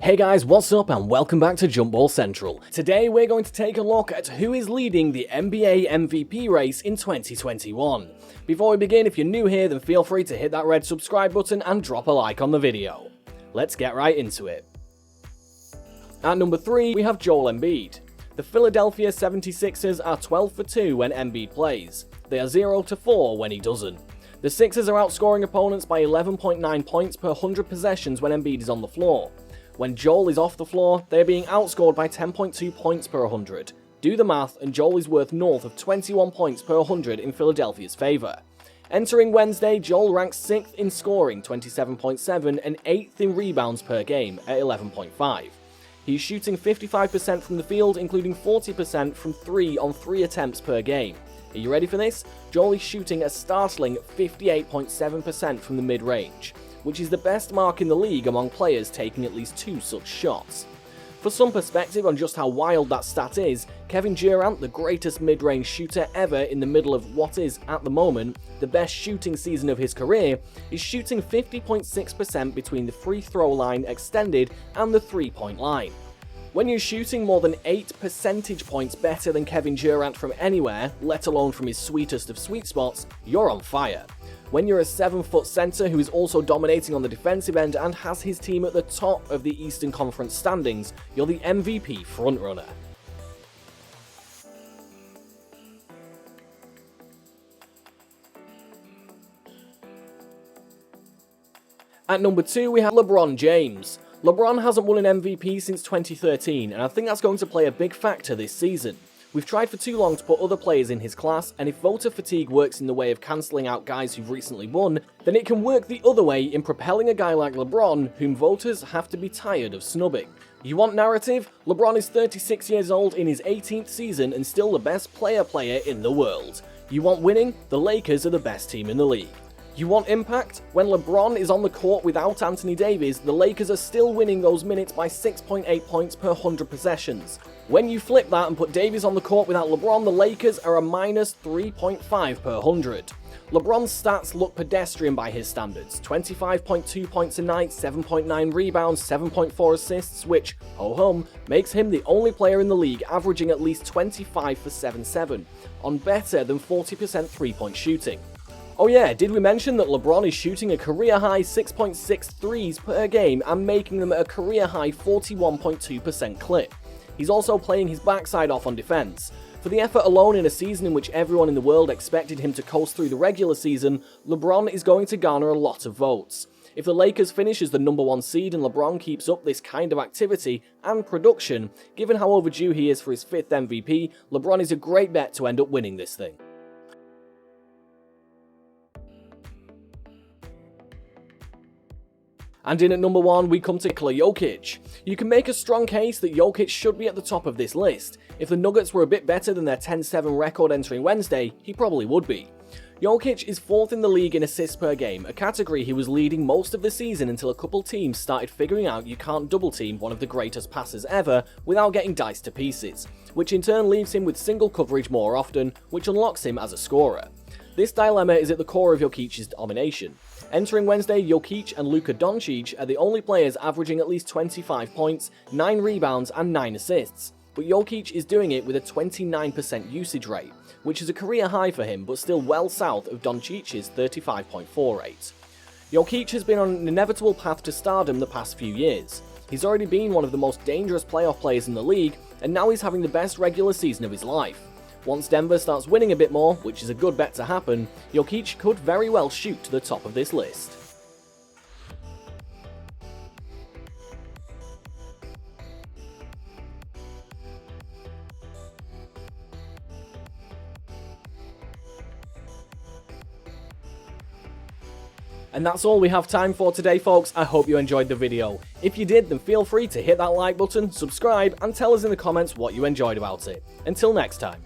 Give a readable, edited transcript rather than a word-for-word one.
Hey guys, what's up and welcome back to Jump Ball Central. Today we're going to take a look at who is leading the NBA MVP race in 2021. Before we begin, if you're new here, then feel free to hit that red subscribe button and drop a like on the video. Let's get right into it. At number 3, we have Joel Embiid. The Philadelphia 76ers are 12 for 2 when Embiid plays. They are 0 for 4 when he doesn't. The Sixers are outscoring opponents by 11.9 points per 100 possessions when Embiid is on the floor. When Joel is off the floor, they are being outscored by 10.2 points per 100. Do the math, and Joel is worth north of 21 points per 100 in Philadelphia's favour. Entering Wednesday, Joel ranks 6th in scoring, 27.7, and 8th in rebounds per game at 11.5. He's shooting 55% from the field, including 40% from 3 on 3 attempts per game. Are you ready for this? Joel is shooting a startling 58.7% from the mid-range, which is the best mark in the league among players taking at least 2 such shots. For some perspective on just how wild that stat is, Kevin Durant, the greatest mid-range shooter ever in the middle of what is, at the moment, the best shooting season of his career, is shooting 50.6% between the free throw line extended and the 3-point line. When you're shooting more than 8 percentage points better than Kevin Durant from anywhere, let alone from his sweetest of sweet spots, you're on fire. When you're a 7-foot center who is also dominating on the defensive end and has his team at the top of the Eastern Conference standings, you're the MVP frontrunner. At number 2, we have LeBron James. LeBron hasn't won an MVP since 2013, and I think that's going to play a big factor this season. We've tried for too long to put other players in his class, and if voter fatigue works in the way of cancelling out guys who've recently won, then it can work the other way in propelling a guy like LeBron, whom voters have to be tired of snubbing. You want narrative? LeBron is 36 years old in his 18th season and still the best player in the world. You want winning? The Lakers are the best team in the league. You want impact? When LeBron is on the court without Anthony Davis, the Lakers are still winning those minutes by 6.8 points per 100 possessions. When you flip that and put Davis on the court without LeBron, the Lakers are a minus 3.5 per 100. LeBron's stats look pedestrian by his standards. 25.2 points a night, 7.9 rebounds, 7.4 assists, which, ho-hum, makes him the only player in the league averaging at least 25 for 7-7, on better than 40% three-point shooting. Oh yeah, did we mention that LeBron is shooting a career-high 6.6 threes per game and making them at a career-high 41.2% clip? He's also playing his backside off on defense. For the effort alone in a season in which everyone in the world expected him to coast through the regular season, LeBron is going to garner a lot of votes. If the Lakers finish as the number 1 seed and LeBron keeps up this kind of activity and production, given how overdue he is for his 5th MVP, LeBron is a great bet to end up winning this thing. And in at number 1, we come to Nikola Jokic. You can make a strong case that Jokic should be at the top of this list. If the Nuggets were a bit better than their 10-7 record entering Wednesday, he probably would be. Jokic is 4th in the league in assists per game, a category he was leading most of the season until a couple teams started figuring out you can't double team one of the greatest passers ever without getting diced to pieces, which in turn leaves him with single coverage more often, which unlocks him as a scorer. This dilemma is at the core of Jokic's domination. Entering Wednesday, Jokic and Luka Doncic are the only players averaging at least 25 points, 9 rebounds and 9 assists, but Jokic is doing it with a 29% usage rate, which is a career high for him but still well south of Doncic's 35.4 rate. Jokic has been on an inevitable path to stardom the past few years. He's already been one of the most dangerous playoff players in the league, and now he's having the best regular season of his life. Once Denver starts winning a bit more, which is a good bet to happen, Jokic could very well shoot to the top of this list. And that's all we have time for today, folks. I hope you enjoyed the video. If you did, then feel free to hit that like button, subscribe, and tell us in the comments what you enjoyed about it. Until next time.